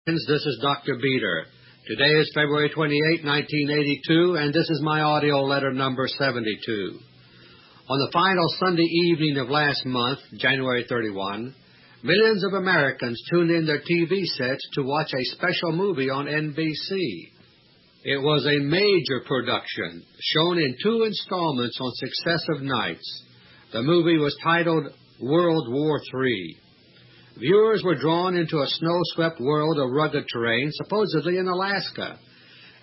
This is Dr. Beter. Today is February 28, 1982, and this is my audio letter number 72. On the final Sunday evening of last month, January 31, millions of Americans tuned in their TV sets to watch a special movie on NBC. It was a major production, shown in 2 installments on successive nights. The movie was titled World War III. Viewers were drawn into a snow-swept world of rugged terrain, supposedly in Alaska.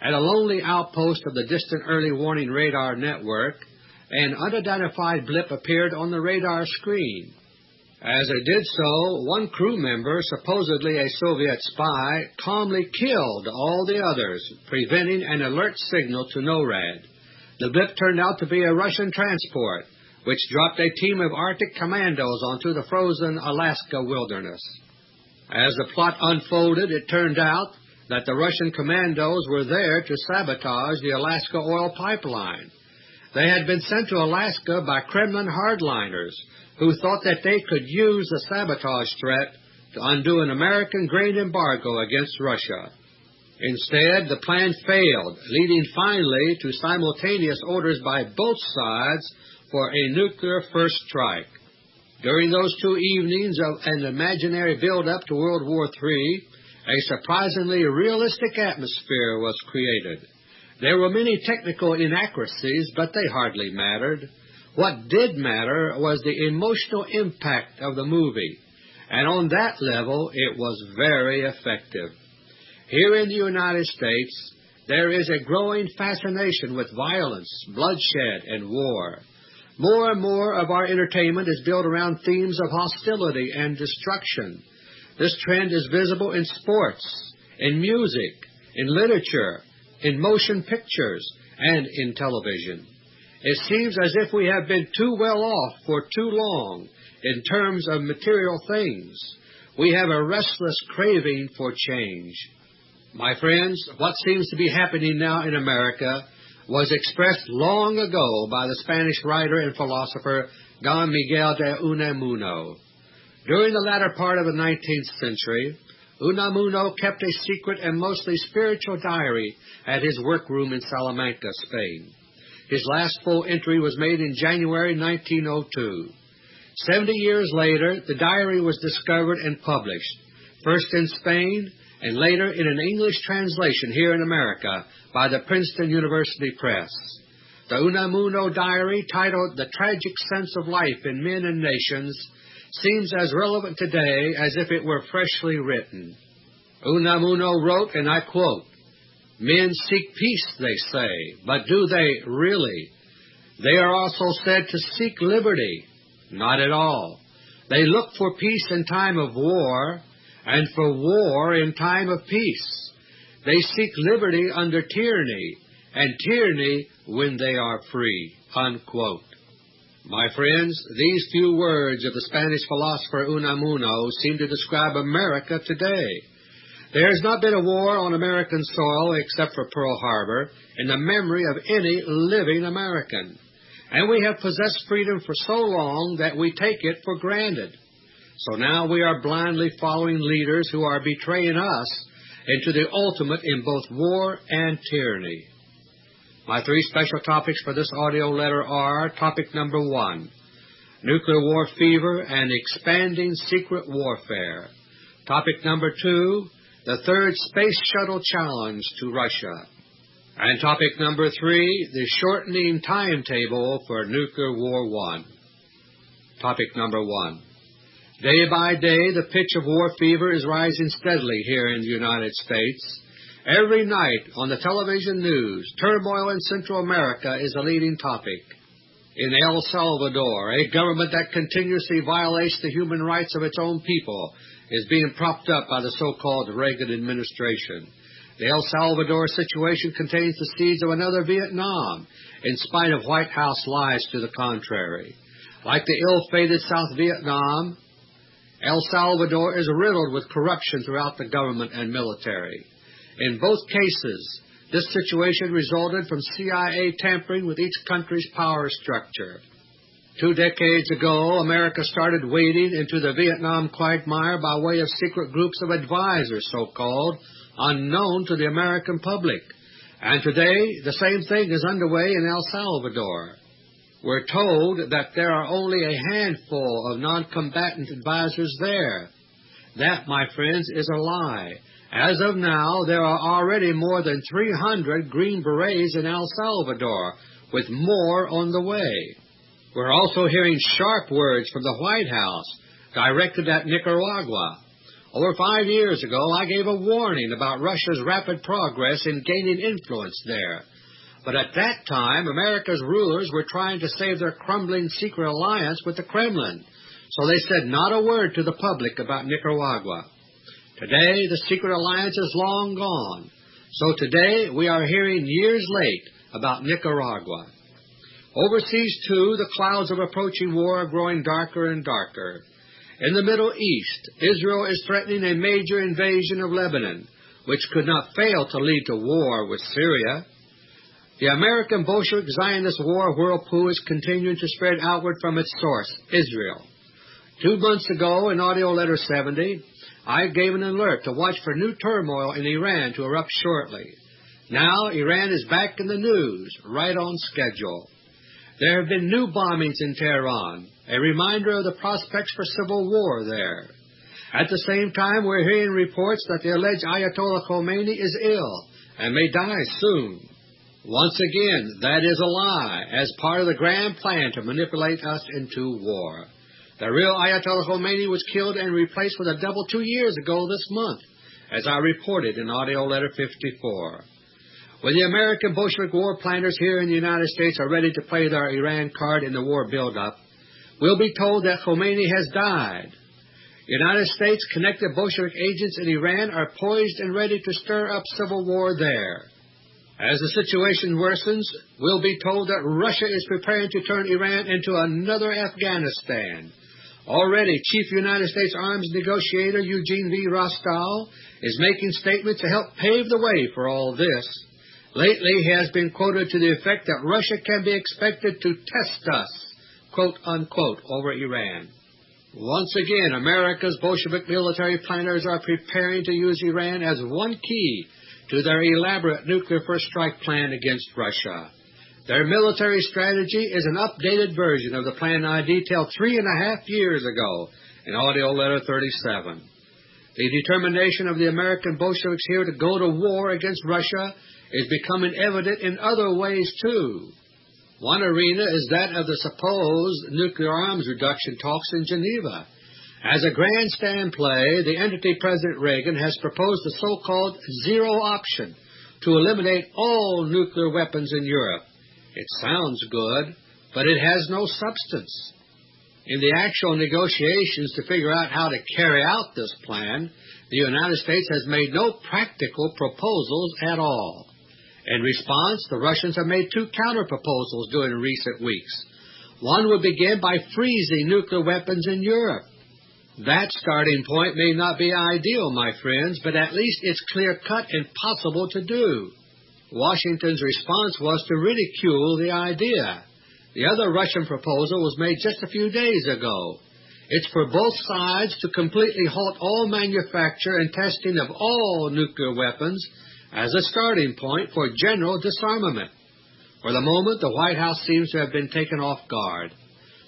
At a lonely outpost of the distant early warning radar network, an unidentified blip appeared on the radar screen. As it did so, one crew member, supposedly a Soviet spy, calmly killed all the others, preventing an alert signal to NORAD. The blip turned out to be a Russian transport, which dropped a team of Arctic Commandos onto the frozen Alaska wilderness. As the plot unfolded, it turned out that the Russian Commandos were there to sabotage the Alaska oil pipeline. They had been sent to Alaska by Kremlin hardliners who thought that they could use the sabotage threat to undo an American grain embargo against Russia. Instead, the plan failed, leading finally to simultaneous orders by both sides for a nuclear first strike. During those 2 evenings of an imaginary build-up to World War III, a surprisingly realistic atmosphere was created. There were many technical inaccuracies, but they hardly mattered. What did matter was the emotional impact of the movie, and on that level it was very effective. Here in the United States, there is a growing fascination with violence, bloodshed, and war. More and more of our entertainment is built around themes of hostility and destruction. This trend is visible in sports, in music, in literature, in motion pictures, and in television. It seems as if we have been too well off for too long in terms of material things. We have a restless craving for change. My friends, what seems to be happening now in America was expressed long ago by the Spanish writer and philosopher Don Miguel de Unamuno. During the latter part of the 19th century, Unamuno kept a secret and mostly spiritual diary at his workroom in Salamanca, Spain. His last full entry was made in January 1902. 70 years later, the diary was discovered and published, first in Spain and later in an English translation here in America by the Princeton University Press. The Unamuno diary, titled The Tragic Sense of Life in Men and Nations, seems as relevant today as if it were freshly written. Unamuno wrote, and I quote, "Men seek peace, they say, but do they really? They are also said to seek liberty. Not at all. They look for peace in time of war, and for war in time of peace. They seek liberty under tyranny, and tyranny when they are free." Unquote. My friends, these few words of the Spanish philosopher Unamuno seem to describe America today. There has not been a war on American soil except for Pearl Harbor in the memory of any living American. And we have possessed freedom for so long that we take it for granted. So now we are blindly following leaders who are betraying us into the ultimate in both war and tyranny. My 3 special topics for this audio letter are: Topic number 1, nuclear war fever and expanding secret warfare. Topic number 2, the 3rd space shuttle challenge to Russia. And topic number 3, the shortening timetable for Nuclear War 1. Topic number 1. Day by day, the pitch of war fever is rising steadily here in the United States. Every night on the television news, turmoil in Central America is a leading topic. In El Salvador, a government that continuously violates the human rights of its own people is being propped up by the so-called Reagan administration. The El Salvador situation contains the seeds of another Vietnam, in spite of White House lies to the contrary. Like the ill-fated South Vietnam, El Salvador is riddled with corruption throughout the government and military. In both cases, this situation resulted from CIA tampering with each country's power structure. 2 decades ago, America started wading into the Vietnam quagmire by way of secret groups of advisors, so-called, unknown to the American public. And today, the same thing is underway in El Salvador. We're told that there are only a handful of non-combatant advisors there. That, my friends, is a lie. As of now, there are already more than 300 Green Berets in El Salvador, with more on the way. We're also hearing sharp words from the White House directed at Nicaragua. Over 5 years ago, I gave a warning about Russia's rapid progress in gaining influence there. But at that time, America's rulers were trying to save their crumbling secret alliance with the Kremlin, so they said not a word to the public about Nicaragua. Today, the secret alliance is long gone, so today we are hearing years late about Nicaragua. Overseas, too, the clouds of approaching war are growing darker and darker. In the Middle East, Israel is threatening a major invasion of Lebanon, which could not fail to lead to war with Syria. The American Bolshevik Zionist war whirlpool is continuing to spread outward from its source, Israel. 2 months ago, in AUDIO LETTER 70, I gave an alert to watch for new turmoil in Iran to erupt shortly. Now, Iran is back in the news, right on schedule. There have been new bombings in Tehran, a reminder of the prospects for civil war there. At the same time, we're hearing reports that the alleged Ayatollah Khomeini is ill and may die soon. Once again, that is a lie, as part of the grand plan to manipulate us into war. The real Ayatollah Khomeini was killed and replaced with a double 2 years ago this month, as I reported in AUDIO LETTER 54. When the American Bolshevik war planners here in the United States are ready to play their Iran card in the war buildup, we'll be told that Khomeini has died. United States-connected Bolshevik agents in Iran are poised and ready to stir up civil war there. As the situation worsens, we'll be told that Russia is preparing to turn Iran into another Afghanistan. Already, Chief United States Arms Negotiator Eugene V. Rostow is making statements to help pave the way for all this. Lately, he has been quoted to the effect that Russia can be expected to test us, quote, unquote, over Iran. Once again, America's Bolshevik military planners are preparing to use Iran as one key to their elaborate nuclear first strike plan against Russia. Their military strategy is an updated version of the plan I detailed 3.5 years ago in AUDIO LETTER 37. The determination of the American Bolsheviks here to go to war against Russia is becoming evident in other ways, too. One arena is that of the supposed nuclear arms reduction talks in Geneva. As a grandstand play, the entity President Reagan has proposed the so-called zero option to eliminate all nuclear weapons in Europe. It sounds good, but it has no substance. In the actual negotiations to figure out how to carry out this plan, the United States has made no practical proposals at all. In response, the Russians have made 2 counter-proposals during recent weeks. One would begin by freezing nuclear weapons in Europe. That starting point may not be ideal, my friends, but at least it's clear-cut and possible to do. Washington's response was to ridicule the idea. The other Russian proposal was made just a few days ago. It's for both sides to completely halt all manufacture and testing of all nuclear weapons as a starting point for general disarmament. For the moment, the White House seems to have been taken off guard.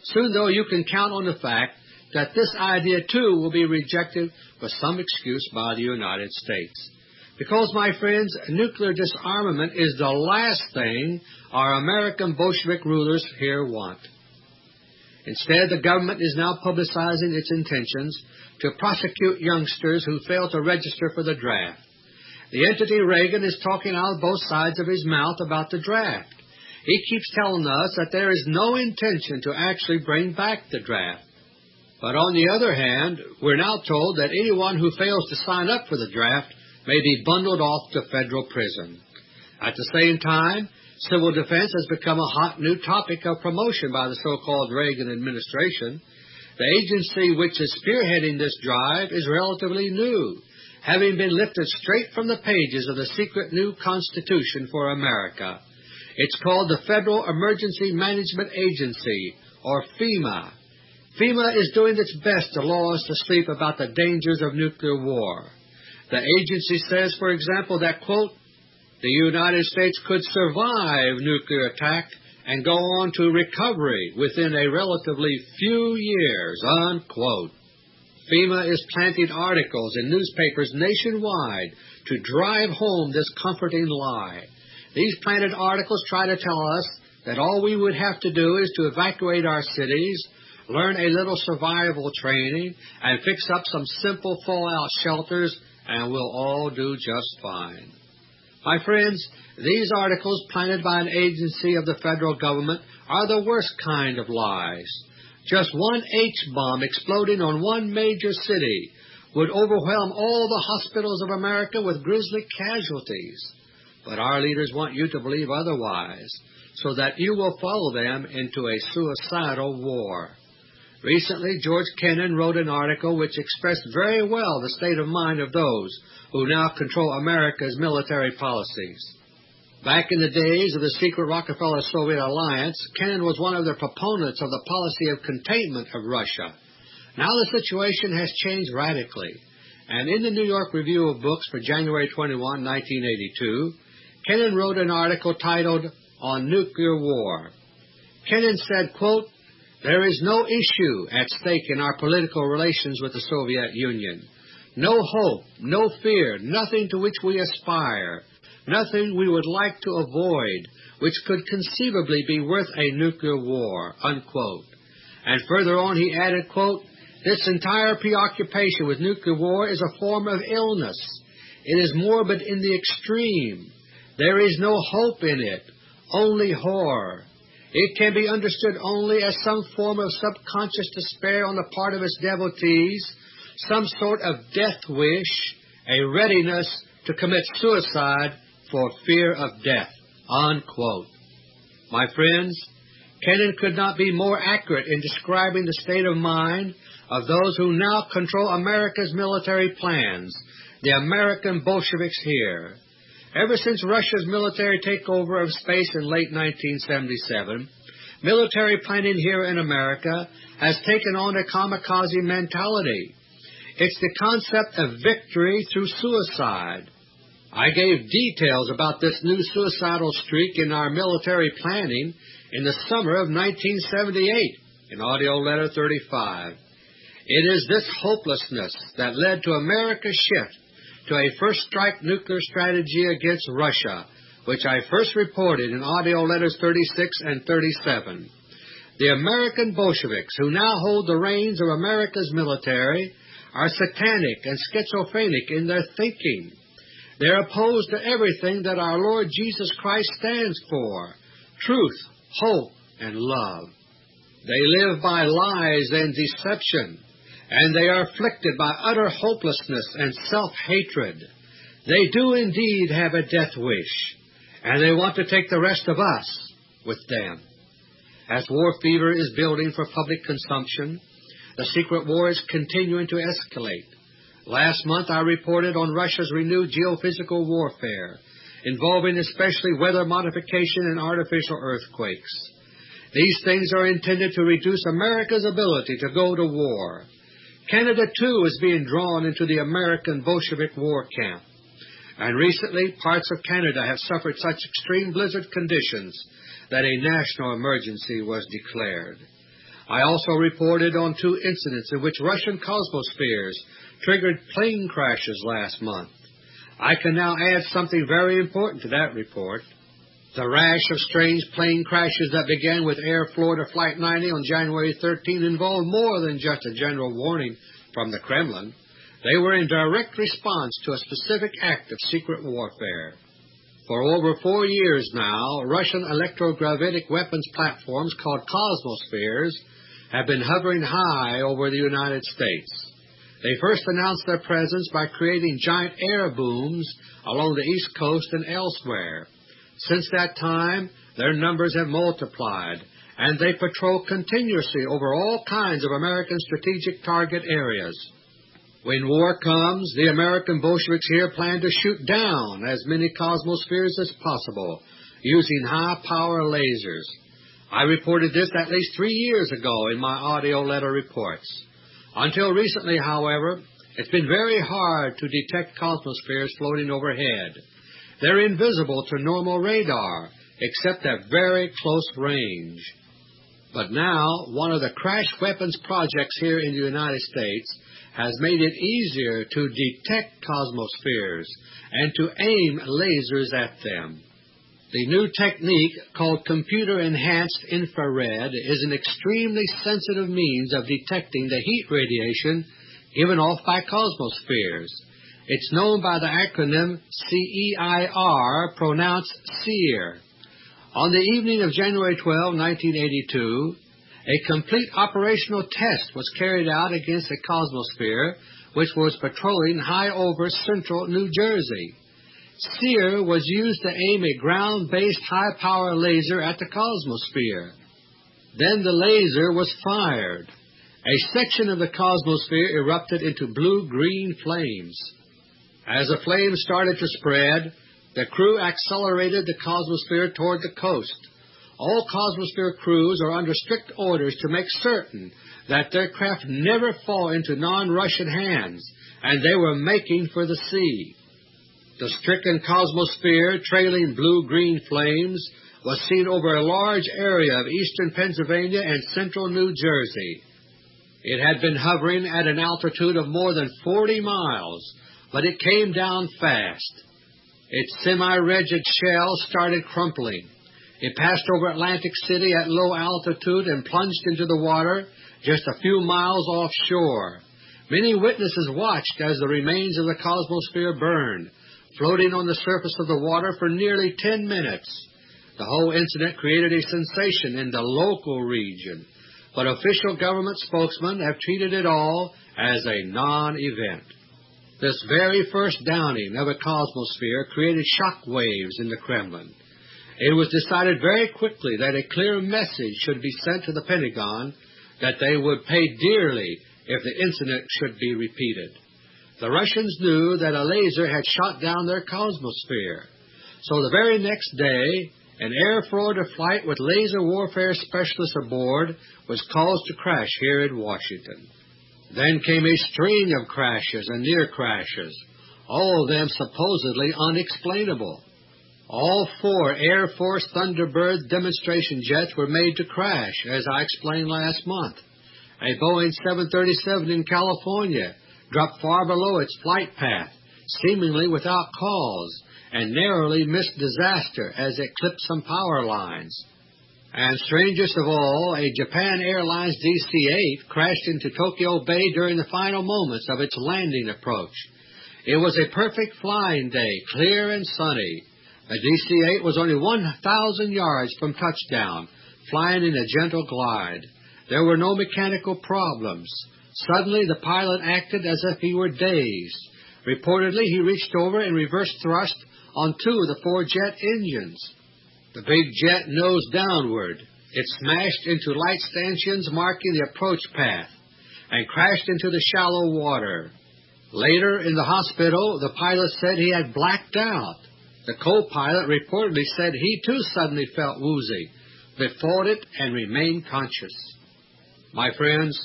Soon, though, you can count on the fact that this idea, too, will be rejected with some excuse by the United States. Because, my friends, nuclear disarmament is the last thing our American Bolshevik rulers here want. Instead, the government is now publicizing its intentions to prosecute youngsters who fail to register for the draft. The entity Reagan is talking out of both sides of his mouth about the draft. He keeps telling us that there is no intention to actually bring back the draft. But on the other hand, we're now told that anyone who fails to sign up for the draft may be bundled off to federal prison. At the same time, civil defense has become a hot new topic of promotion by the so-called Reagan administration. The agency which is spearheading this drive is relatively new, having been lifted straight from the pages of the secret new Constitution for America. It's called the Federal Emergency Management Agency, or FEMA. FEMA is doing its best to lull us to sleep about the dangers of nuclear war. The agency says, for example, that, quote, the United States could survive nuclear attack and go on to recovery within a relatively few years, unquote. FEMA is planting articles in newspapers nationwide to drive home this comforting lie. These planted articles try to tell us that all we would have to do is to evacuate our cities, learn a little survival training, and fix up some simple fallout shelters, and we'll all do just fine. My friends, these articles planted by an agency of the federal government are the worst kind of lies. Just one H-bomb exploding on one major city would overwhelm all the hospitals of America with grisly casualties. But our leaders want you to believe otherwise, so that you will follow them into a suicidal war. Recently, George Kennan wrote an article which expressed very well the state of mind of those who now control America's military policies. Back in the days of the secret Rockefeller-Soviet alliance, Kennan was one of the proponents of the policy of containment of Russia. Now the situation has changed radically, and in the New York Review of Books for January 21, 1982, Kennan wrote an article titled, On Nuclear War. Kennan said, quote, there is no issue at stake in our political relations with the Soviet Union. No hope, no fear, nothing to which we aspire, nothing we would like to avoid, which could conceivably be worth a nuclear war, unquote. And further on he added, quote, this entire preoccupation with nuclear war is a form of illness. It is morbid in the extreme. There is no hope in it, only horror. It can be understood only as some form of subconscious despair on the part of its devotees, some sort of death wish, a readiness to commit suicide for fear of death, unquote. My friends, Kennan could not be more accurate in describing the state of mind of those who now control America's military plans, the American Bolsheviks here. Ever since Russia's military takeover of space in late 1977, military planning here in America has taken on a kamikaze mentality. It's the concept of victory through suicide. I gave details about this new suicidal streak in our military planning in the summer of 1978 in AUDIO LETTER 35. It is this hopelessness that led to America's shift to a first-strike nuclear strategy against Russia, which I first reported in AUDIO LETTERS 36 and 37. The American Bolsheviks, who now hold the reins of America's military, are satanic and schizophrenic in their thinking. They're opposed to everything that our Lord Jesus Christ stands for, truth, hope, and love. They live by lies and deception, and they are afflicted by utter hopelessness and self-hatred. They do indeed have a death wish, and they want to take the rest of us with them. As war fever is building for public consumption, the secret war is continuing to escalate. Last month I reported on Russia's renewed geophysical warfare, involving especially weather modification and artificial earthquakes. These things are intended to reduce America's ability to go to war. Canada, too, is being drawn into the American Bolshevik war camp. And recently, parts of Canada have suffered such extreme blizzard conditions that a national emergency was declared. I also reported on 2 incidents in which Russian cosmospheres triggered plane crashes last month. I can now add something very important to that report. The rash of strange plane crashes that began with Air Florida Flight 90 on January 13 involved more than just a general warning from the Kremlin. They were in direct response to a specific act of secret warfare. For over 4 years now, Russian electrogravitic weapons platforms called cosmospheres have been hovering high over the United States. They first announced their presence by creating giant air booms along the East Coast and elsewhere. Since that time, their numbers have multiplied, and they patrol continuously over all kinds of American strategic target areas. When war comes, the American Bolsheviks here plan to shoot down as many cosmospheres as possible, using high-power lasers. I reported this at least 3 years ago in my audio letter reports. Until recently, however, it's been very hard to detect cosmospheres floating overhead. They're invisible to normal radar, except at very close range. But now, one of the crash weapons projects here in the United States has made it easier to detect cosmospheres and to aim lasers at them. The new technique, called computer-enhanced infrared, is an extremely sensitive means of detecting the heat radiation given off by cosmospheres. It's known by the acronym CEIR, pronounced SEER. On the evening of January 12, 1982, a complete operational test was carried out against a cosmosphere which was patrolling high over central New Jersey. SEER was used to aim a ground-based high-power laser at the cosmosphere. Then the laser was fired. A section of the cosmosphere erupted into blue-green flames. As the flames started to spread, the crew accelerated the cosmosphere toward the coast. All cosmosphere crews are under strict orders to make certain that their craft never fall into non-Russian hands, and they were making for the sea. The stricken cosmosphere, trailing blue-green flames, was seen over a large area of eastern Pennsylvania and central New Jersey. It had been hovering at an altitude of more than 40 miles, but it came down fast. Its semi-rigid shell started crumpling. It passed over Atlantic City at low altitude and plunged into the water just a few miles offshore. Many witnesses watched as the remains of the cosmosphere burned, floating on the surface of the water for nearly 10 minutes. The whole incident created a sensation in the local region, but official government spokesmen have treated it all as a non-event. This very first downing of a cosmosphere created shock waves in the Kremlin. It was decided very quickly that a clear message should be sent to the Pentagon that they would pay dearly if the incident should be repeated. The Russians knew that a laser had shot down their cosmosphere, so the very next day, an Air Florida flight with laser warfare specialists aboard was caused to crash here in Washington. Then came a string of crashes and near crashes, all of them supposedly unexplainable. All 4 Air Force Thunderbird demonstration jets were made to crash, as I explained last month. A Boeing 737 in California dropped far below its flight path, seemingly without cause, and narrowly missed disaster as it clipped some power lines. And strangest of all, a Japan Airlines DC-8 crashed into Tokyo Bay during the final moments of its landing approach. It was a perfect flying day, clear and sunny. The DC-8 was only 1,000 yards from touchdown, flying in a gentle glide. There were no mechanical problems. Suddenly, the pilot acted as if he were dazed. Reportedly, he reached over and reverse thrust on 2 of the 4 jet engines. The big jet nosed downward. It smashed into light stanchions marking the approach path and crashed into the shallow water. Later, in the hospital, the pilot said he had blacked out. The co-pilot reportedly said he too suddenly felt woozy, but fought it and remained conscious. My friends,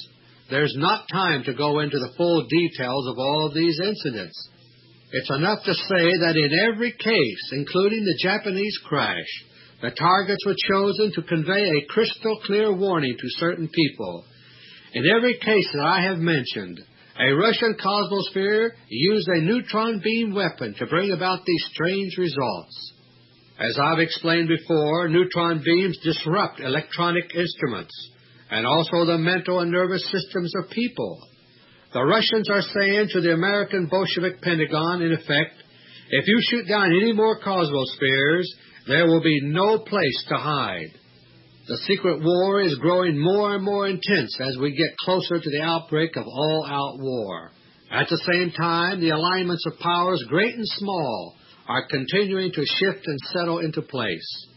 there's not time to go into the full details of all of these incidents. It's enough to say that in every case, including the Japanese crash, the targets were chosen to convey a crystal-clear warning to certain people. In every case that I have mentioned, a Russian cosmosphere used a neutron beam weapon to bring about these strange results. As I've explained before, neutron beams disrupt electronic instruments and also the mental and nervous systems of people. The Russians are saying to the American Bolshevik Pentagon, in effect, if you shoot down any more cosmospheres, there will be no place to hide. The secret war is growing more and more intense as we get closer to the outbreak of all-out war. At the same time, the alignments of powers, great and small, are continuing to shift and settle into place.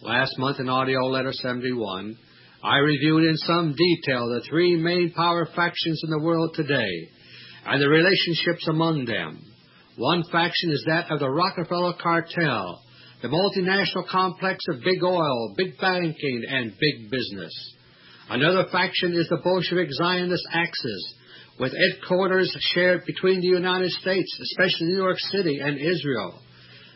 Last month in AUDIO LETTER 71, I reviewed in some detail the 3 main power factions in the world today and the relationships among them. One faction is that of the Rockefeller cartel, the multinational complex of big oil, big banking, and big business. Another faction is the Bolshevik Zionist Axis, with headquarters shared between the United States, especially New York City, and Israel.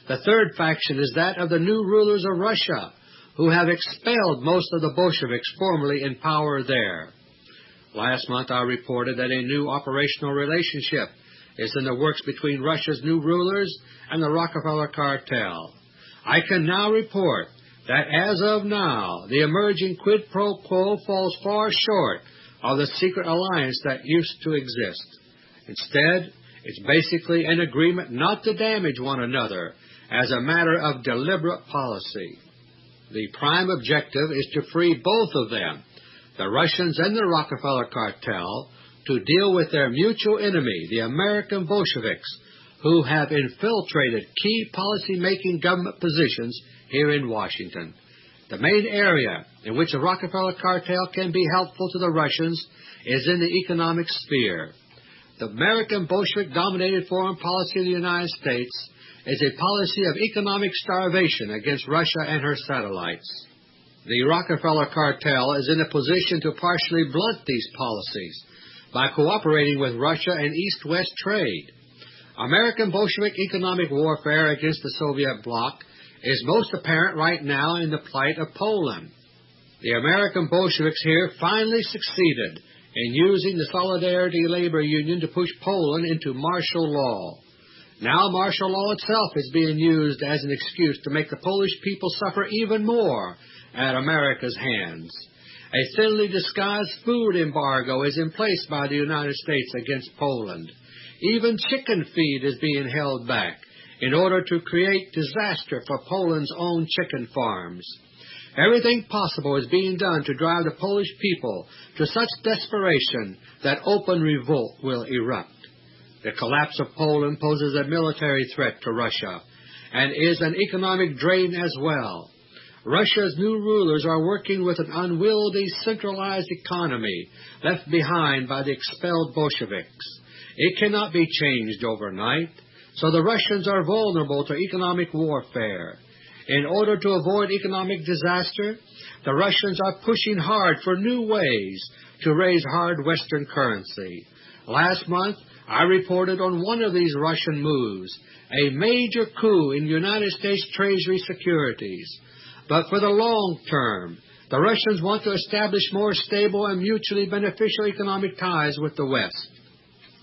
The third faction is that of the new rulers of Russia, who have expelled most of the Bolsheviks formerly in power there. Last month I reported that a new operational relationship is in the works between Russia's new rulers and the Rockefeller cartel. I can now report that as of now, the emerging quid pro quo falls far short of the secret alliance that used to exist. Instead, it's basically an agreement not to damage one another as a matter of deliberate policy. The prime objective is to free both of them, the Russians and the Rockefeller cartel, to deal with their mutual enemy, the American Bolsheviks, who have infiltrated key policy-making government positions here in Washington. The main area in which the Rockefeller cartel can be helpful to the Russians is in the economic sphere. The American Bolshevik-dominated foreign policy of the United States is a policy of economic starvation against Russia and her satellites. The Rockefeller cartel is in a position to partially blunt these policies by cooperating with Russia in East-West trade. American Bolshevik economic warfare against the Soviet bloc is most apparent right now in the plight of Poland. The American Bolsheviks here finally succeeded in using the Solidarity Labor Union to push Poland into martial law. Now martial law itself is being used as an excuse to make the Polish people suffer even more at America's hands. A thinly disguised food embargo is in place by the United States against Poland. Even chicken feed is being held back in order to create disaster for Poland's own chicken farms. Everything possible is being done to drive the Polish people to such desperation that open revolt will erupt. The collapse of Poland poses a military threat to Russia and is an economic drain as well. Russia's new rulers are working with an unwieldy, centralized economy left behind by the expelled Bolsheviks. It cannot be changed overnight, so the Russians are vulnerable to economic warfare. In order to avoid economic disaster, the Russians are pushing hard for new ways to raise hard Western currency. Last month, I reported on one of these Russian moves, a major coup in United States Treasury securities. But for the long term, the Russians want to establish more stable and mutually beneficial economic ties with the West.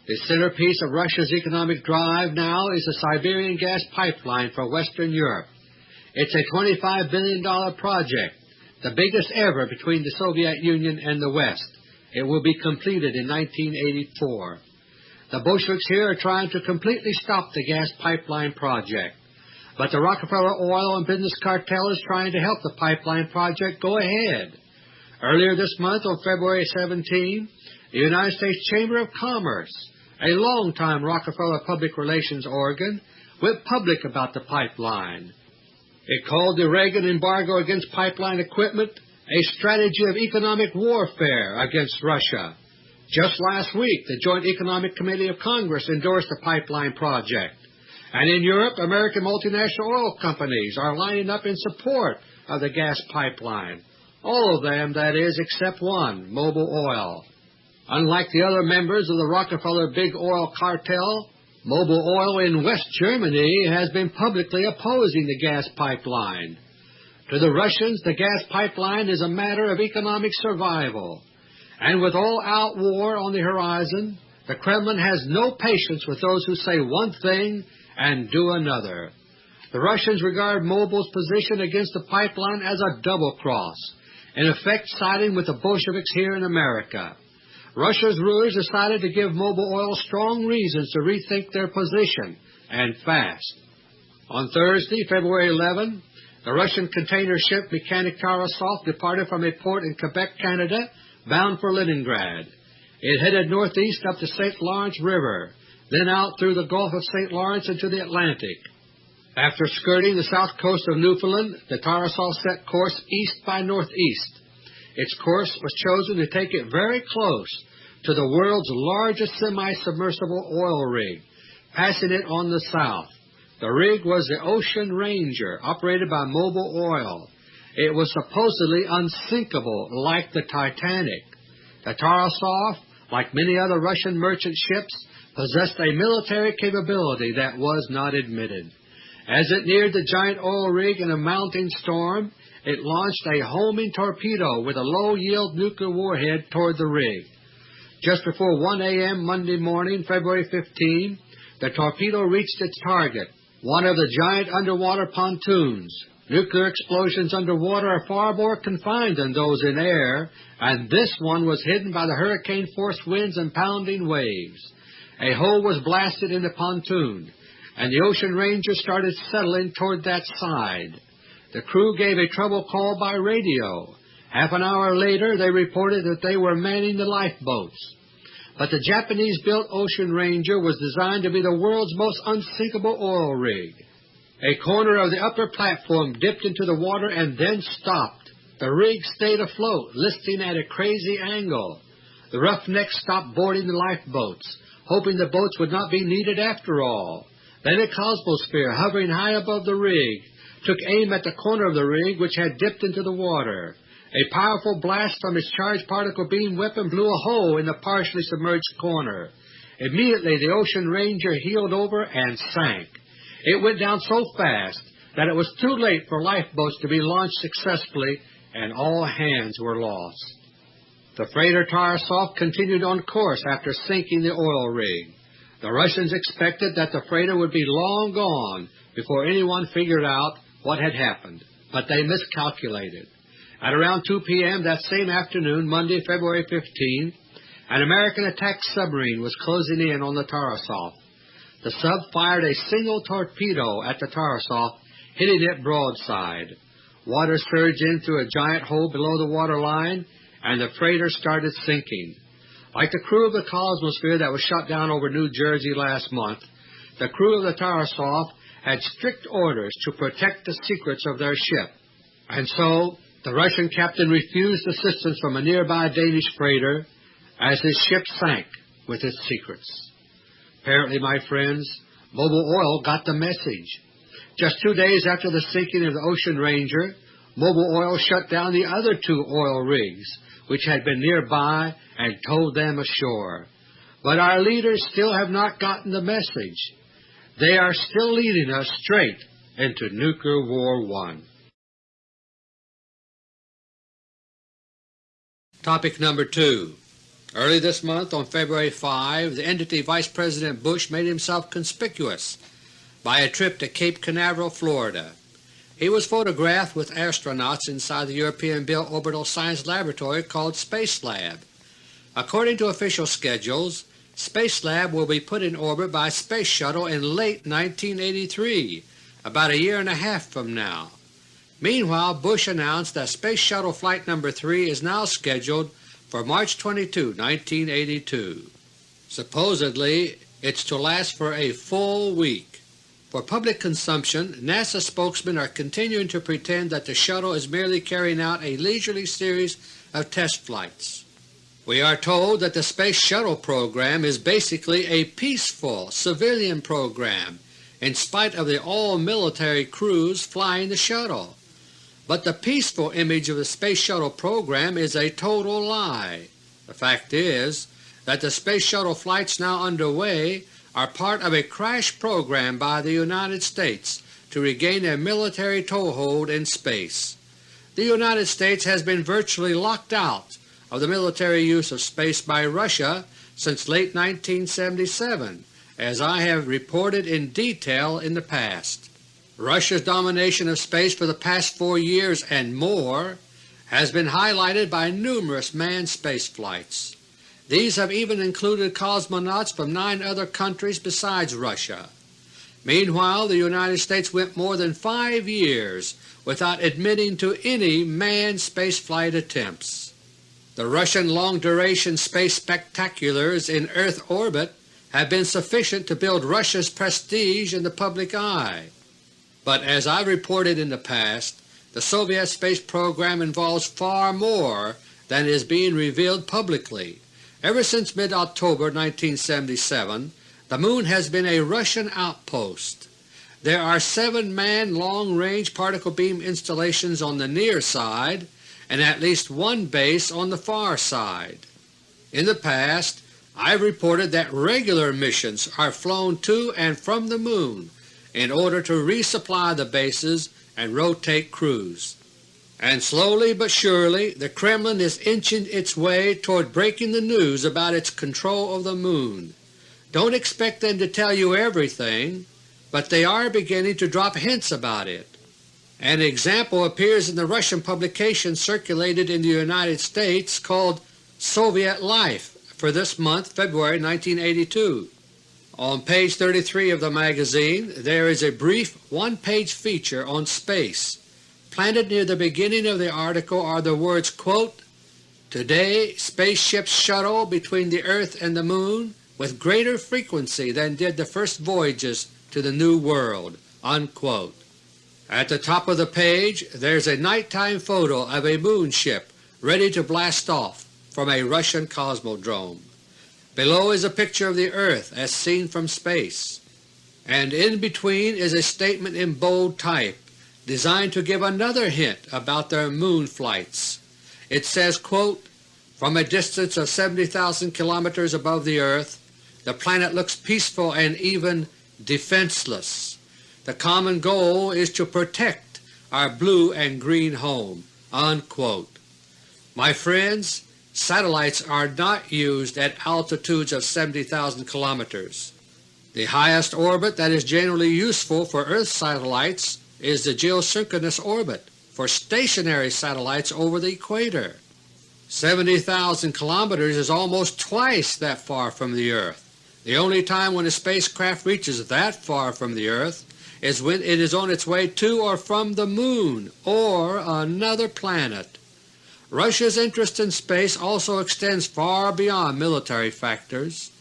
The centerpiece of Russia's economic drive now is the Siberian gas pipeline for Western Europe. It's a $25 billion project, the biggest ever between the Soviet Union and the West. It will be completed in 1984. The Bolsheviks here are trying to completely stop the gas pipeline project. But the Rockefeller oil and business cartel is trying to help the pipeline project go ahead. Earlier this month, on February 17, the United States Chamber of Commerce, a longtime Rockefeller public relations organ, went public about the pipeline. It called the Reagan embargo against pipeline equipment a strategy of economic warfare against Russia. Just last week, the Joint Economic Committee of Congress endorsed the pipeline project. And in Europe, American multinational oil companies are lining up in support of the gas pipeline. All of them, that is, except one, Mobil Oil. Unlike the other members of the Rockefeller big oil cartel, Mobil Oil in West Germany has been publicly opposing the gas pipeline. To the Russians, the gas pipeline is a matter of economic survival. And with all-out war on the horizon, the Kremlin has no patience with those who say one thing and do another. The Russians regard Mobil's position against the pipeline as a double-cross, in effect siding with the Bolsheviks here in America. Russia's rulers decided to give Mobil Oil strong reasons to rethink their position, and fast. On Thursday, February 11, the Russian container ship Mechanic Tarasov departed from a port in Quebec, Canada, bound for Leningrad. It headed northeast up the St. Lawrence River, then out through the Gulf of St. Lawrence into the Atlantic. After skirting the south coast of Newfoundland, the Tarasov set course east by northeast. Its course was chosen to take it very close to the world's largest semi-submersible oil rig, passing it on the south. The rig was the Ocean Ranger, operated by Mobil Oil. It was supposedly unsinkable like the Titanic. The Tarasov, like many other Russian merchant ships, possessed a military capability that was not admitted. As it neared the giant oil rig in a mounting storm, it launched a homing torpedo with a low-yield nuclear warhead toward the rig. Just before 1 a.m. Monday morning, February 15, the torpedo reached its target, one of the giant underwater pontoons. Nuclear explosions underwater are far more confined than those in air, and this one was hidden by the hurricane-force winds and pounding waves. A hole was blasted in the pontoon, and the Ocean Ranger started settling toward that side. The crew gave a trouble call by radio. Half an hour later, they reported that they were manning the lifeboats. But the Japanese-built Ocean Ranger was designed to be the world's most unsinkable oil rig. A corner of the upper platform dipped into the water and then stopped. The rig stayed afloat, listing at a crazy angle. The roughnecks stopped boarding the lifeboats, hoping the boats would not be needed after all. Then a Cosmosphere, hovering high above the rig, took aim at the corner of the rig which had dipped into the water. A powerful blast from its charged particle beam weapon blew a hole in the partially submerged corner. Immediately the Ocean Ranger heeled over and sank. It went down so fast that it was too late for lifeboats to be launched successfully, and all hands were lost. The freighter Tarasov continued on course after sinking the oil rig. The Russians expected that the freighter would be long gone before anyone figured out what had happened, but they miscalculated. At around 2 p.m. that same afternoon, Monday, February 15, an American attack submarine was closing in on the Tarasov. The sub fired a single torpedo at the Tarasov, hitting it broadside. Water surged in through a giant hole below the waterline, and the freighter started sinking. Like the crew of the Cosmosphere that was shot down over New Jersey last month, the crew of the Tarasov had strict orders to protect the secrets of their ship. And so, the Russian captain refused assistance from a nearby Danish freighter as his ship sank with its secrets. Apparently, my friends, Mobil Oil got the message. Just 2 days after the sinking of the Ocean Ranger, Mobil Oil shut down the other 2 oil rigs, which had been nearby, and towed them ashore. But our leaders still have not gotten the message. They are still leading us straight into Nuclear War I. Topic number 2. Early this month, on February 5, the entity Vice President Bush made himself conspicuous by a trip to Cape Canaveral, Florida. He was photographed with astronauts inside the European-built orbital science laboratory called Spacelab. According to official schedules, Spacelab will be put in orbit by Space Shuttle in late 1983, about a year and a half from now. Meanwhile, Bush announced that Space Shuttle Flight No. 3 is now scheduled for March 22, 1982. Supposedly, it's to last for a full week. For public consumption, NASA spokesmen are continuing to pretend that the shuttle is merely carrying out a leisurely series of test flights. We are told that the Space Shuttle program is basically a peaceful civilian program in spite of the all-military crews flying the shuttle. But the peaceful image of the Space Shuttle program is a total lie. The fact is that the Space Shuttle flights now underway are part of a crash program by the United States to regain a military toehold in space. The United States has been virtually locked out of the military use of space by Russia since late 1977, as I have reported in detail in the past. Russia's domination of space for the past 4 years and more has been highlighted by numerous manned space flights. These have even included cosmonauts from 9 other countries besides Russia. Meanwhile, the United States went more than 5 years without admitting to any manned spaceflight attempts. The Russian long-duration space spectaculars in Earth orbit have been sufficient to build Russia's prestige in the public eye. But as I reported in the past, the Soviet space program involves far more than is being revealed publicly. Ever since mid-October 1977, the Moon has been a Russian outpost. There are 7 manned long-range particle beam installations on the near side and at least 1 base on the far side. In the past, I've reported that regular missions are flown to and from the Moon in order to resupply the bases and rotate crews. And slowly but surely the Kremlin is inching its way toward breaking the news about its control of the Moon. Don't expect them to tell you everything, but they are beginning to drop hints about it. An example appears in the Russian publication circulated in the United States called Soviet Life for this month, February 1982. On page 33 of the magazine there is a brief 1-page feature on space. Planted near the beginning of the article are the words, quote, "Today spaceships shuttle between the Earth and the Moon with greater frequency than did the first voyages to the New World." Unquote. At the top of the page there's a nighttime photo of a moon ship ready to blast off from a Russian cosmodrome. Below is a picture of the Earth as seen from space, and in between is a statement in bold type designed to give another hint about their moon flights. It says, quote, "From a distance of 70,000 kilometers above the Earth, the planet looks peaceful and even defenseless. The common goal is to protect our blue and green home." Unquote. My friends, satellites are not used at altitudes of 70,000 kilometers. The highest orbit that is generally useful for Earth satellites is the geosynchronous orbit for stationary satellites over the equator. 70,000 kilometers is almost twice that far from the Earth. The only time when a spacecraft reaches that far from the Earth is when it is on its way to or from the Moon or another planet. Russia's interest in space also extends far beyond military factors.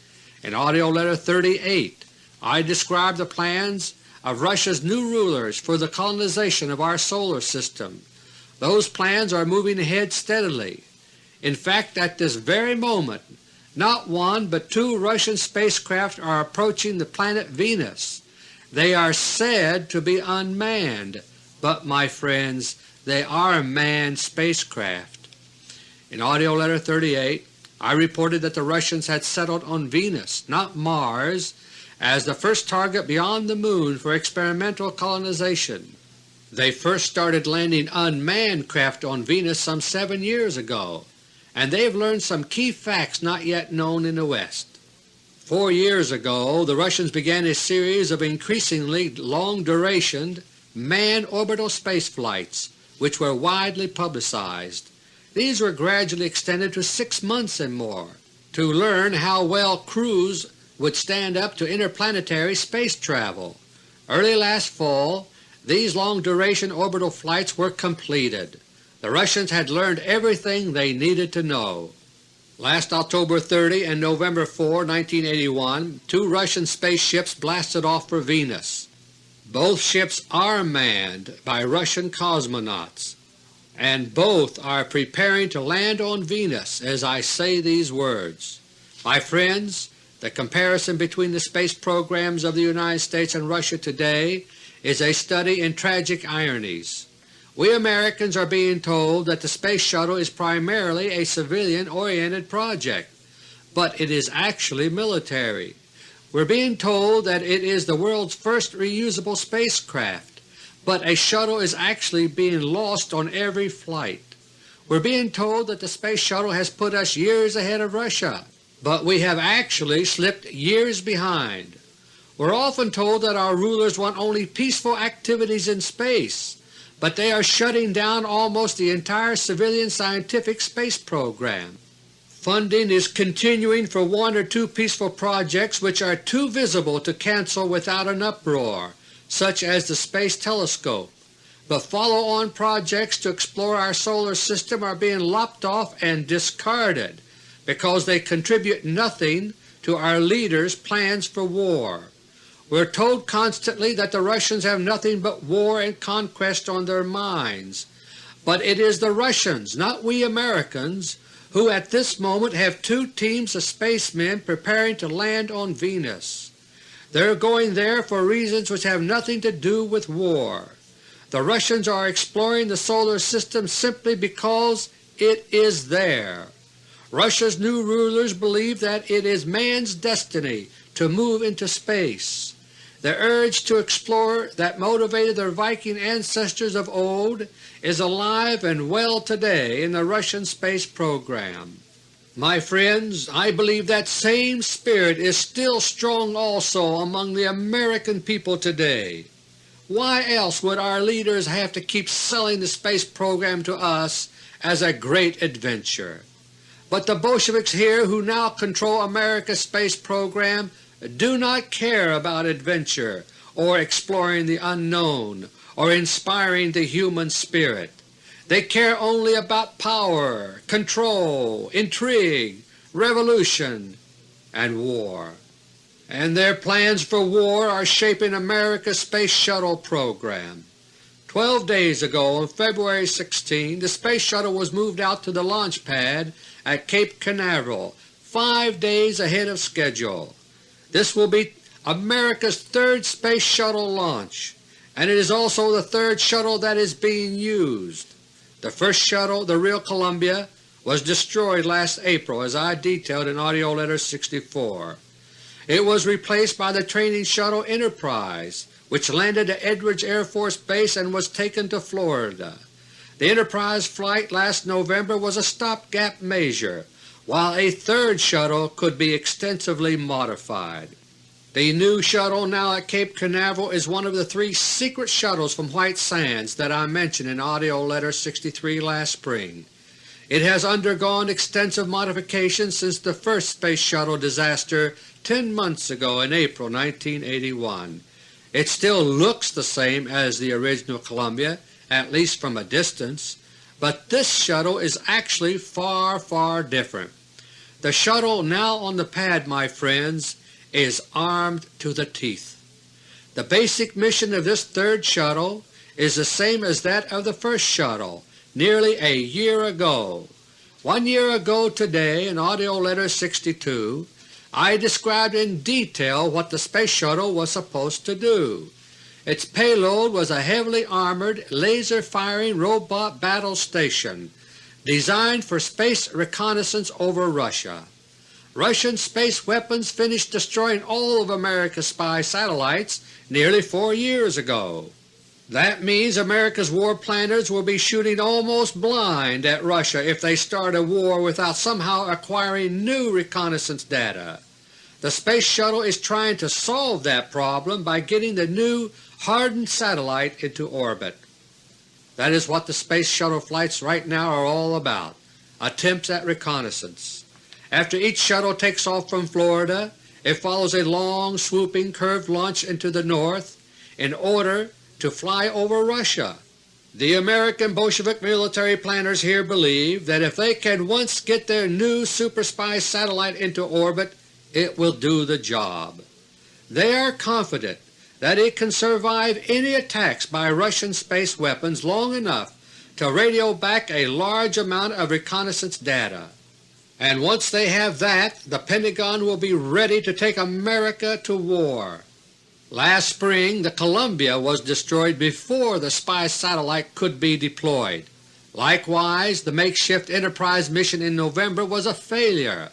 In AUDIO LETTER 38 I describe the plans of Russia's new rulers for the colonization of our solar system. Those plans are moving ahead steadily. In fact, at this very moment not 1 but 2 Russian spacecraft are approaching the planet Venus. They are said to be unmanned, but my friends, they are manned spacecraft. In AUDIO LETTER 38 I reported that the Russians had settled on Venus, not Mars, as the first target beyond the Moon for experimental colonization. They first started landing unmanned craft on Venus some 7 years ago, and they've learned some key facts not yet known in the West. 4 years ago the Russians began a series of increasingly long-durationed manned orbital space flights which were widely publicized. These were gradually extended to 6 months and more to learn how well crews would stand up to interplanetary space travel. Early last fall these long-duration orbital flights were completed. The Russians had learned everything they needed to know. Last October 30 and November 4, 1981, 2 Russian spaceships blasted off for Venus. Both ships are manned by Russian cosmonauts, and both are preparing to land on Venus as I say these words. My friends, the comparison between the space programs of the United States and Russia today is a study in tragic ironies. We Americans are being told that the Space Shuttle is primarily a civilian-oriented project, but it is actually military. We're being told that it is the world's first reusable spacecraft, but a shuttle is actually being lost on every flight. We're being told that the Space Shuttle has put us years ahead of Russia, but we have actually slipped years behind. We're often told that our rulers want only peaceful activities in space, but they are shutting down almost the entire civilian scientific space program. Funding is continuing for 1 or 2 peaceful projects which are too visible to cancel without an uproar, such as the Space Telescope, but follow-on projects to explore our solar system are being lopped off and discarded because they contribute nothing to our leaders' plans for war. We're told constantly that the Russians have nothing but war and conquest on their minds, but it is the Russians, not we Americans, who at this moment have 2 teams of spacemen preparing to land on Venus. They're going there for reasons which have nothing to do with war. The Russians are exploring the solar system simply because it is there. Russia's new rulers believe that it is man's destiny to move into space. The urge to explore that motivated their Viking ancestors of old is alive and well today in the Russian space program. My friends, I believe that same spirit is still strong also among the American people today. Why else would our leaders have to keep selling the space program to us as a great adventure? But the Bolsheviks here who now control America's space program do not care about adventure or exploring the unknown or inspiring the human spirit. They care only about power, control, intrigue, revolution, and war. And their plans for war are shaping America's Space Shuttle program. 12 days ago, on February 16, the Space Shuttle was moved out to the launch pad at Cape Canaveral 5 days ahead of schedule. This will be America's third Space Shuttle launch, and it is also the third shuttle that is being used. The first shuttle, the real Columbia, was destroyed last April, as I detailed in AUDIO LETTER 64. It was replaced by the training shuttle Enterprise, which landed at Edwards Air Force Base and was taken to Florida. The Enterprise flight last November was a stopgap measure, while a third shuttle could be extensively modified. The new shuttle now at Cape Canaveral is one of the 3 secret shuttles from White Sands that I mentioned in AUDIO LETTER 63 last spring. It has undergone extensive modifications since the first Space Shuttle disaster 10 months ago in April 1981. It still looks the same as the original Columbia, at least from a distance, but this shuttle is actually far, far different. The shuttle now on the pad, my friends, is armed to the teeth. The basic mission of this third shuttle is the same as that of the first shuttle nearly a year ago. 1 year ago today, in AUDIO LETTER 62, I described in detail what the Space Shuttle was supposed to do. Its payload was a heavily armored, laser-firing robot battle station designed for space reconnaissance over Russia. Russian space weapons finished destroying all of America's spy satellites nearly 4 years ago. That means America's war planners will be shooting almost blind at Russia if they start a war without somehow acquiring new reconnaissance data. The Space Shuttle is trying to solve that problem by getting the new hardened satellite into orbit. That is what the Space Shuttle flights right now are all about, attempts at reconnaissance. After each shuttle takes off from Florida, it follows a long, swooping, curved launch into the north in order to fly over Russia. The American Bolshevik military planners here believe that if they can once get their new super spy satellite into orbit, it will do the job. They are confident that it can survive any attacks by Russian space weapons long enough to radio back a large amount of reconnaissance data. And once they have that, the Pentagon will be ready to take America to war. Last spring the Columbia was destroyed before the spy satellite could be deployed. Likewise, the makeshift Enterprise mission in November was a failure,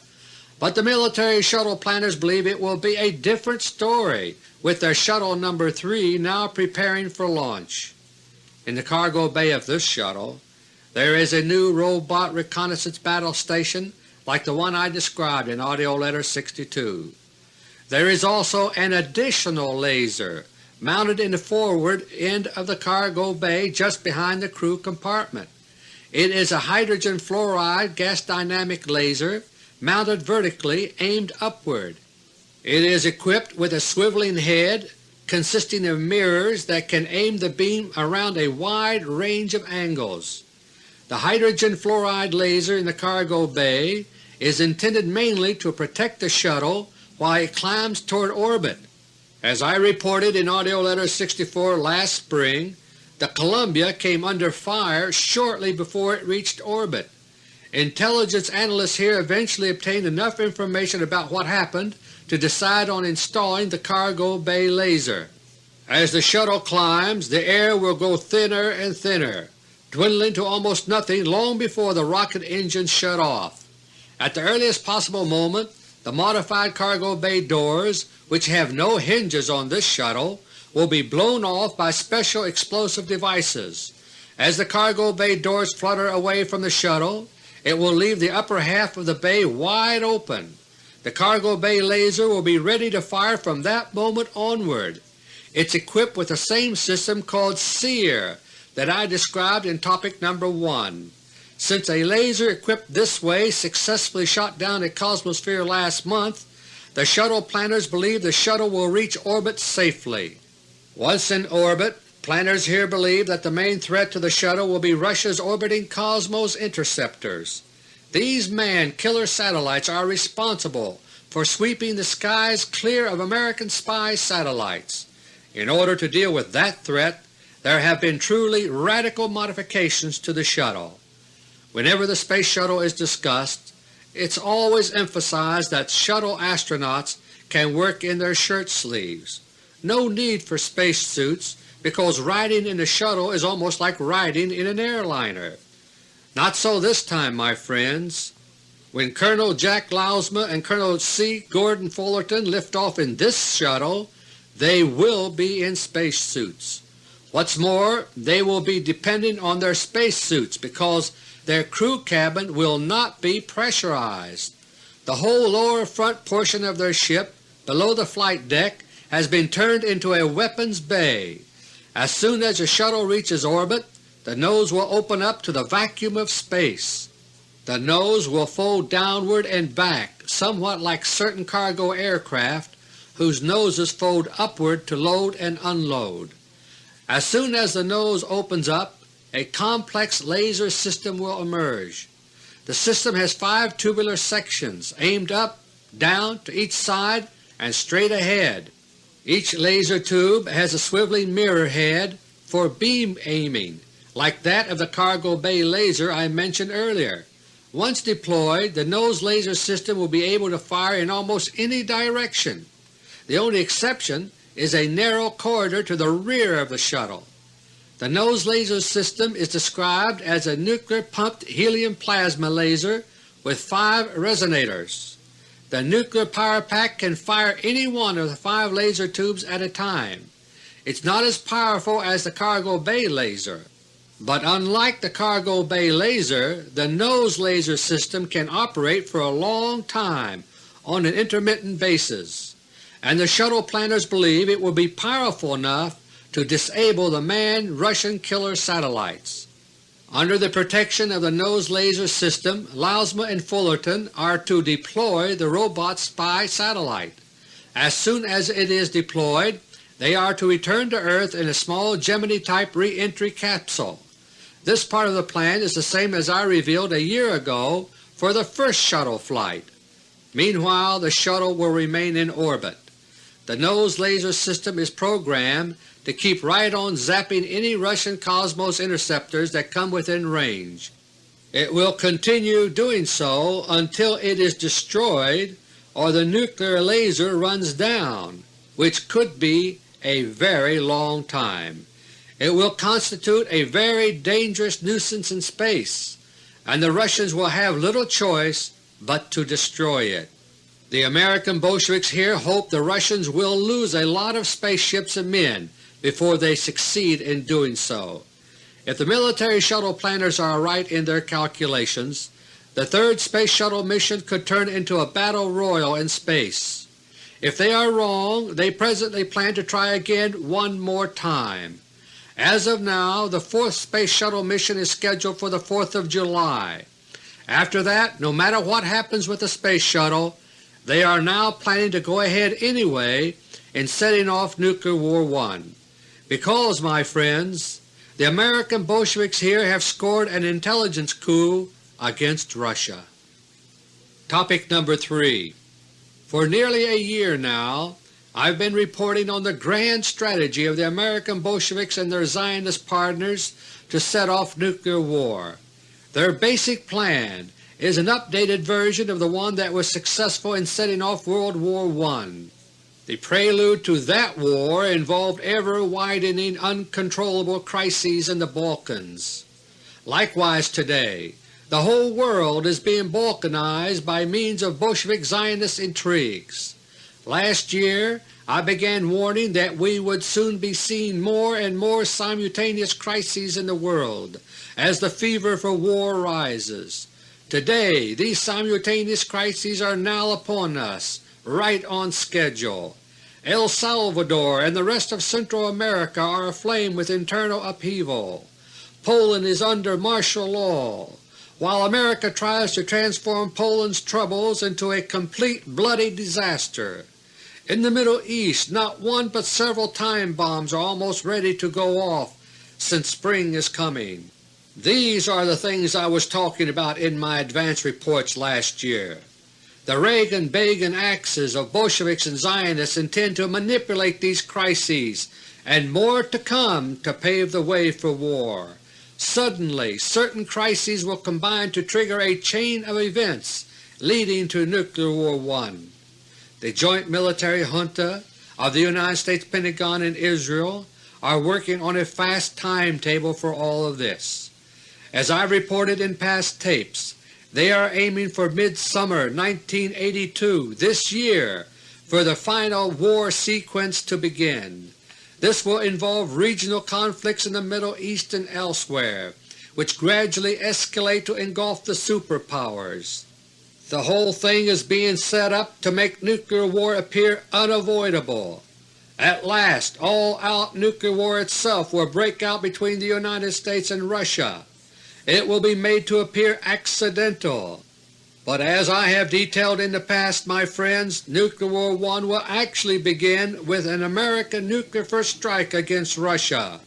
but the military shuttle planners believe it will be a different story, with their Shuttle No. 3 now preparing for launch. In the cargo bay of this shuttle there is a new robot reconnaissance battle station like the one I described in AUDIO LETTER 62. There is also an additional laser mounted in the forward end of the cargo bay just behind the crew compartment. It is a hydrogen fluoride gas dynamic laser mounted vertically aimed upward. It is equipped with a swiveling head consisting of mirrors that can aim the beam around a wide range of angles. The hydrogen fluoride laser in the cargo bay is intended mainly to protect the shuttle while it climbs toward orbit. As I reported in AUDIO LETTER 64 last spring, the Columbia came under fire shortly before it reached orbit. Intelligence analysts here eventually obtained enough information about what happened to decide on installing the cargo bay laser. As the shuttle climbs, the air will grow thinner and thinner, dwindling to almost nothing long before the rocket engines shut off. At the earliest possible moment, the modified cargo bay doors, which have no hinges on this shuttle, will be blown off by special explosive devices. As the cargo bay doors flutter away from the shuttle, it will leave the upper half of the bay wide open. The cargo bay laser will be ready to fire from that moment onward. It's equipped with the same system called SEER that I described in topic number 1. Since a laser equipped this way successfully shot down a Cosmosphere last month, the shuttle planners believe the shuttle will reach orbit safely. Once in orbit, planners here believe that the main threat to the shuttle will be Russia's orbiting Cosmos interceptors. These man-killer satellites are responsible for sweeping the skies clear of American spy satellites. In order to deal with that threat, there have been truly radical modifications to the shuttle. Whenever the Space Shuttle is discussed, it's always emphasized that shuttle astronauts can work in their shirt sleeves. No need for space suits, because riding in the shuttle is almost like riding in an airliner. Not so this time, my friends. When Colonel Jack Lousma and Colonel C. Gordon Fullerton lift off in this shuttle, they will be in space suits. What's more, they will be dependent on their space suits because their crew cabin will not be pressurized. The whole lower front portion of their ship, below the flight deck, has been turned into a weapons bay. As soon as the shuttle reaches orbit, the nose will open up to the vacuum of space. The nose will fold downward and back, somewhat like certain cargo aircraft whose noses fold upward to load and unload. As soon as the nose opens up, a complex laser system will emerge. The system has 5 tubular sections aimed up, down, to each side, and straight ahead. Each laser tube has a swiveling mirror head for beam aiming, like that of the cargo bay laser I mentioned earlier. Once deployed, the nose laser system will be able to fire in almost any direction. The only exception is a narrow corridor to the rear of the shuttle. The nose laser system is described as a nuclear-pumped helium plasma laser with 5 resonators. The nuclear power pack can fire any one of the 5 laser tubes at a time. It's not as powerful as the cargo bay laser, but unlike the cargo bay laser, the nose laser system can operate for a long time on an intermittent basis, and the shuttle planners believe it will be powerful enough to disable the manned Russian killer satellites. Under the protection of the nose laser system, Lousma and Fullerton are to deploy the robot spy satellite. As soon as it is deployed, they are to return to Earth in a small Gemini-type re-entry capsule. This part of the plan is the same as I revealed a year ago for the first shuttle flight. Meanwhile, the shuttle will remain in orbit. The nose laser system is programmed to keep right on zapping any Russian Cosmos interceptors that come within range. It will continue doing so until it is destroyed or the nuclear laser runs down, which could be a very long time. It will constitute a very dangerous nuisance in space, and the Russians will have little choice but to destroy it. The American Bolsheviks here hope the Russians will lose a lot of spaceships and men before they succeed in doing so. If the military shuttle planners are right in their calculations, the third Space Shuttle mission could turn into a battle royal in space. If they are wrong, they presently plan to try again one more time. As of now, the fourth Space Shuttle mission is scheduled for the 4th of July. After that, no matter what happens with the Space Shuttle, they are now planning to go ahead anyway in setting off Nuclear War I. Because, my friends, the American Bolsheviks here have scored an intelligence coup against Russia. Topic number 3. For nearly a year now, I've been reporting on the grand strategy of the American Bolsheviks and their Zionist partners to set off nuclear war. Their basic plan is an updated version of the one that was successful in setting off World War I. The prelude to that war involved ever-widening uncontrollable crises in the Balkans. Likewise today, the whole world is being balkanized by means of Bolshevik Zionist intrigues. Last year I began warning that we would soon be seeing more and more simultaneous crises in the world as the fever for war rises. Today these simultaneous crises are now upon us, right on schedule. El Salvador and the rest of Central America are aflame with internal upheaval. Poland is under martial law, while America tries to transform Poland's troubles into a complete bloody disaster. In the Middle East not one but several time bombs are almost ready to go off since spring is coming. These are the things I was talking about in my advance reports last year. The Reagan-Begin axis of Bolsheviks and Zionists intend to manipulate these crises, and more to come to pave the way for war. Suddenly certain crises will combine to trigger a chain of events leading to Nuclear War I. The joint military junta of the United States Pentagon and Israel are working on a fast timetable for all of this. As I reported in past tapes, they are aiming for midsummer 1982, this year, for the final war sequence to begin. This will involve regional conflicts in the Middle East and elsewhere, which gradually escalate to engulf the superpowers. The whole thing is being set up to make nuclear war appear unavoidable. At last all-out nuclear war itself will break out between the United States and Russia. It will be made to appear accidental. But as I have detailed in the past, my friends, Nuclear War I will actually begin with an American nuclear first strike against Russia.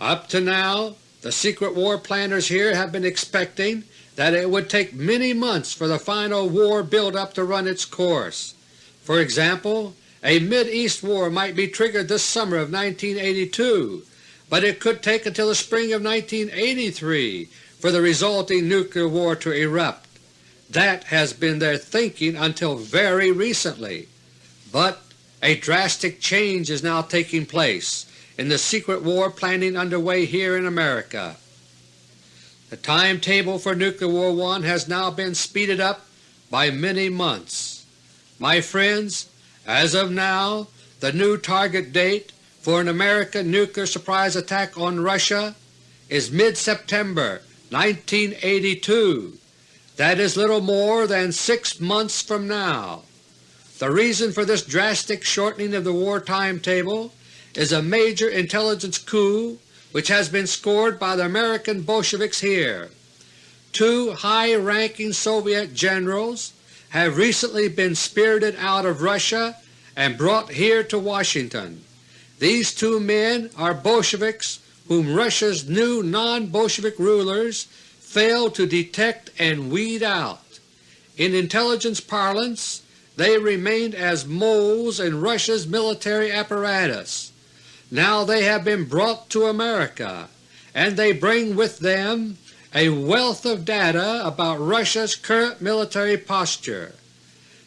Up to now, the secret war planners here have been expecting that it would take many months for the final war build-up to run its course. For example, a Mid-East war might be triggered this summer of 1982, but it could take until the spring of 1983 for the resulting nuclear war to erupt. That has been their thinking until very recently. But a drastic change is now taking place in the secret war planning underway here in America. The timetable for Nuclear War I has now been speeded up by many months. My friends, as of now, the new target date for an American nuclear surprise attack on Russia is mid-September 1982. That is little more than 6 months from now. The reason for this drastic shortening of the war timetable is a major intelligence coup which has been scored by the American Bolsheviks here. 2 high-ranking Soviet generals have recently been spirited out of Russia and brought here to Washington. These 2 men are Bolsheviks whom Russia's new non-Bolshevik rulers failed to detect and weed out. In intelligence parlance, they remained as moles in Russia's military apparatus. Now they have been brought to America, and they bring with them a wealth of data about Russia's current military posture.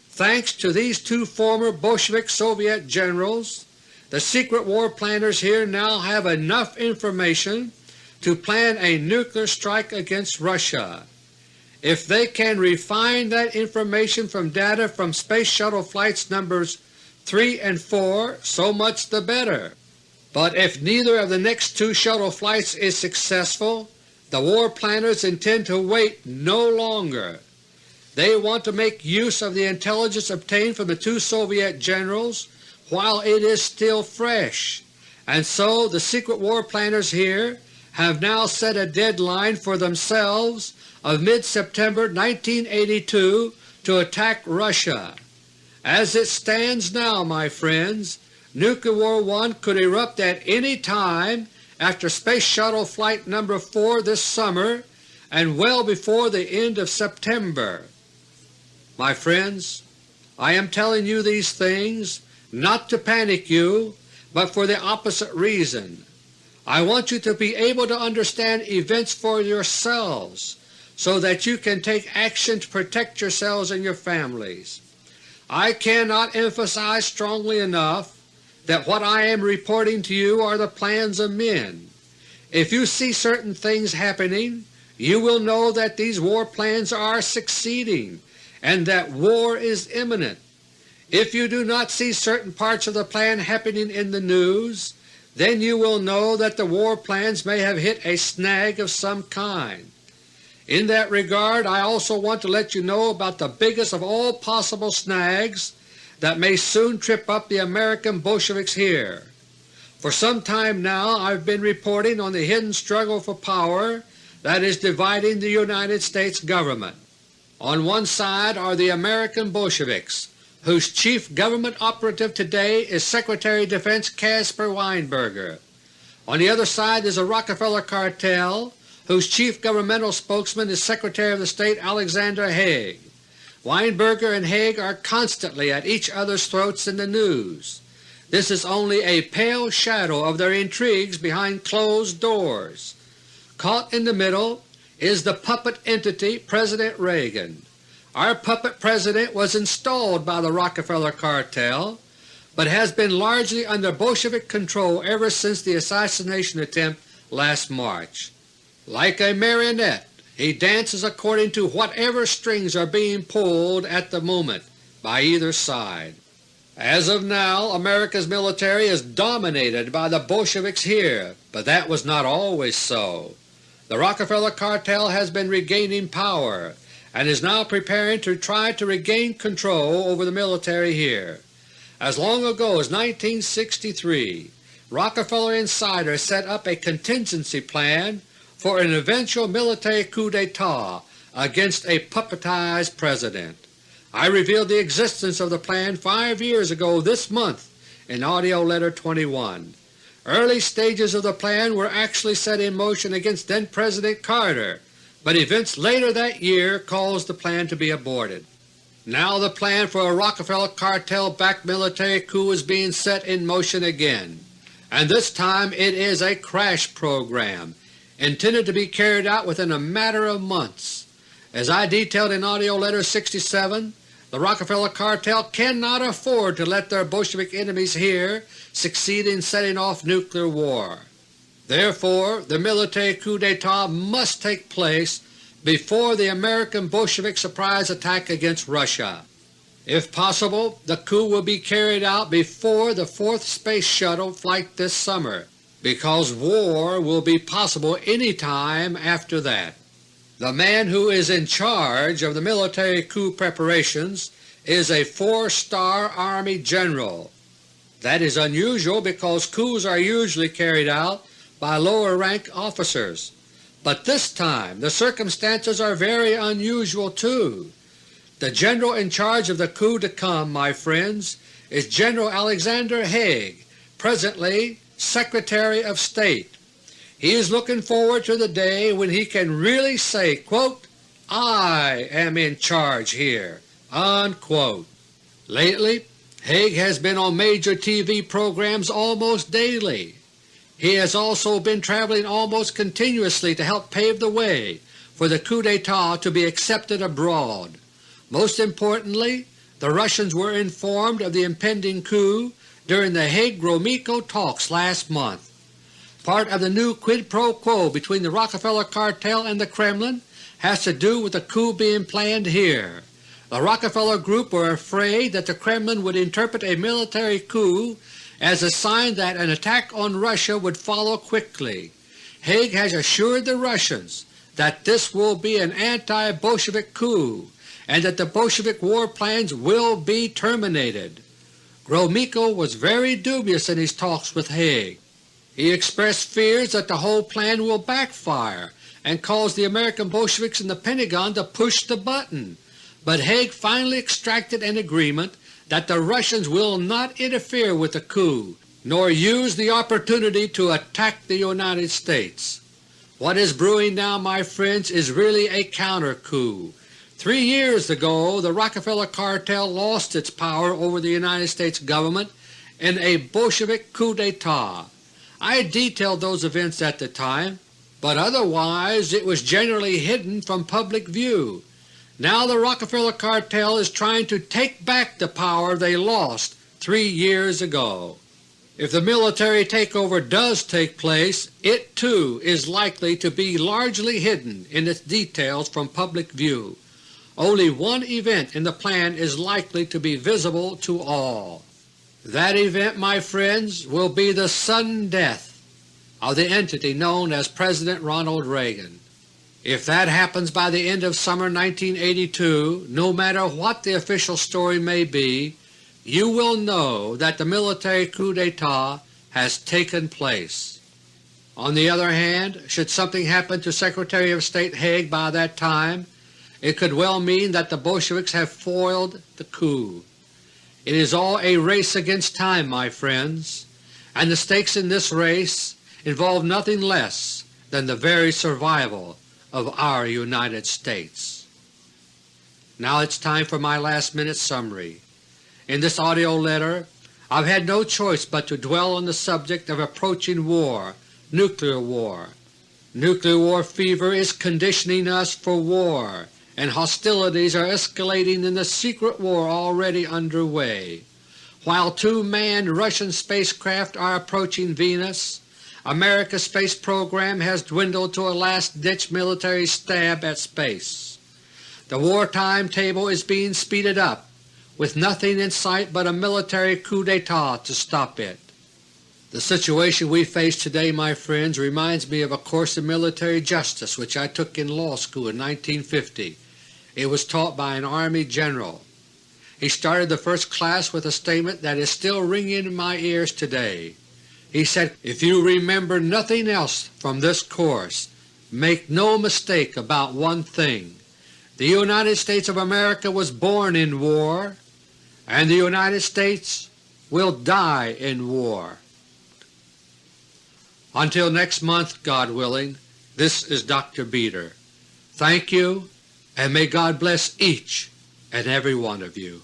Thanks to these 2 former Bolshevik Soviet generals, the secret war planners here now have enough information to plan a nuclear strike against Russia. If they can refine that information from data from Space Shuttle flights numbers 3 and 4, so much the better. But if neither of the next 2 shuttle flights is successful, the war planners intend to wait no longer. They want to make use of the intelligence obtained from the 2 Soviet generals while it is still fresh, and so the secret war planners here have now set a deadline for themselves of mid-September 1982 to attack Russia. As it stands now, my friends, Nuclear War I could erupt at any time after Space Shuttle Flight No. 4 this summer and well before the end of September. My friends, I am telling you these things not to panic you, but for the opposite reason. I want you to be able to understand events for yourselves, so that you can take action to protect yourselves and your families. I cannot emphasize strongly enough that what I am reporting to you are the plans of men. If you see certain things happening, you will know that these war plans are succeeding and that war is imminent. If you do not see certain parts of the plan happening in the news, then you will know that the war plans may have hit a snag of some kind. In that regard, I also want to let you know about the biggest of all possible snags that may soon trip up the American Bolsheviks here. For some time now I've been reporting on the hidden struggle for power that is dividing the United States government. On one side are the American Bolsheviks, whose chief government operative today is Secretary of Defense Caspar Weinberger. On the other side is the Rockefeller cartel, whose chief governmental spokesman is Secretary of State Alexander Haig. Weinberger and Haig are constantly at each other's throats in the news. This is only a pale shadow of their intrigues behind closed doors. Caught in the middle is the puppet entity President Reagan. Our puppet President was installed by the Rockefeller cartel, but has been largely under Bolshevik control ever since the assassination attempt last March. Like a marionette, he dances according to whatever strings are being pulled at the moment by either side. As of now, America's military is dominated by the Bolsheviks here, but that was not always so. The Rockefeller cartel has been regaining power and is now preparing to try to regain control over the military here. As long ago as 1963, Rockefeller insiders set up a contingency plan for an eventual military coup d'etat against a puppetized President. I revealed the existence of the plan 5 years ago this month in AUDIO LETTER No. 21. Early stages of the plan were actually set in motion against then-President Carter, but events later that year caused the plan to be aborted. Now the plan for a Rockefeller cartel-backed military coup is being set in motion again, and this time it is a crash program intended to be carried out within a matter of months. As I detailed in AUDIO LETTER No. 67, the Rockefeller cartel cannot afford to let their Bolshevik enemies here succeed in setting off nuclear war. Therefore, the military coup d'etat must take place before the American Bolshevik surprise attack against Russia. If possible, the coup will be carried out before the 4th Space Shuttle flight this summer, because war will be possible any time after that. The man who is in charge of the military coup preparations is a 4-star Army general. That is unusual because coups are usually carried out by lower-ranked officers. But this time the circumstances are very unusual too. The general in charge of the coup to come, my friends, is General Alexander Haig, presently Secretary of State. He is looking forward to the day when he can really say, quote, "I am in charge here," unquote. Lately, Haig has been on major TV programs almost daily. He has also been traveling almost continuously to help pave the way for the coup d'etat to be accepted abroad. Most importantly, the Russians were informed of the impending coup during the Hague-Gromyko talks last month. Part of the new quid pro quo between the Rockefeller cartel and the Kremlin has to do with the coup being planned here. The Rockefeller group were afraid that the Kremlin would interpret a military coup as a sign that an attack on Russia would follow quickly. Haig has assured the Russians that this will be an anti-Bolshevik coup and that the Bolshevik war plans will be terminated. Gromyko was very dubious in his talks with Haig. He expressed fears that the whole plan will backfire and cause the American Bolsheviks in the Pentagon to push the button, but Haig finally extracted an agreement that the Russians will not interfere with the coup nor use the opportunity to attack the United States. What is brewing now, my friends, is really a counter-coup. 3 years ago the Rockefeller cartel lost its power over the United States government in a Bolshevik coup d'etat. I detailed those events at the time. but otherwise it was generally hidden from public view. Now the Rockefeller cartel is trying to take back the power they lost 3 years ago. If the military takeover does take place, it too is likely to be largely hidden in its details from public view. Only one event in the plan is likely to be visible to all. That event, my friends, will be the sudden death of the entity known as President Ronald Reagan. If that happens by the end of summer 1982, no matter what the official story may be, you will know that the military coup d'etat has taken place. On the other hand, should something happen to Secretary of State Haig by that time, it could well mean that the Bolsheviks have foiled the coup. It is all a race against time, my friends, and the stakes in this race involve nothing less than the very survival of our United States. Now it's time for my last-minute summary. In this audio letter, I've had no choice but to dwell on the subject of approaching war, nuclear war. Nuclear war fever is conditioning us for war, and hostilities are escalating in the secret war already underway. While 2 manned Russian spacecraft are approaching Venus, America's space program has dwindled to a last-ditch military stab at space. The war timetable is being speeded up, with nothing in sight but a military coup d'etat to stop it. The situation we face today, my friends, reminds me of a course in military justice which I took in law school in 1950. It was taught by an Army general. He started the first class with a statement that is still ringing in my ears today. He said, "If you remember nothing else from this course, make no mistake about one thing. The United States of America was born in war, and the United States will die in war." Until next month, God willing, this is Dr. Beter. Thank you, and may God bless each and every one of you.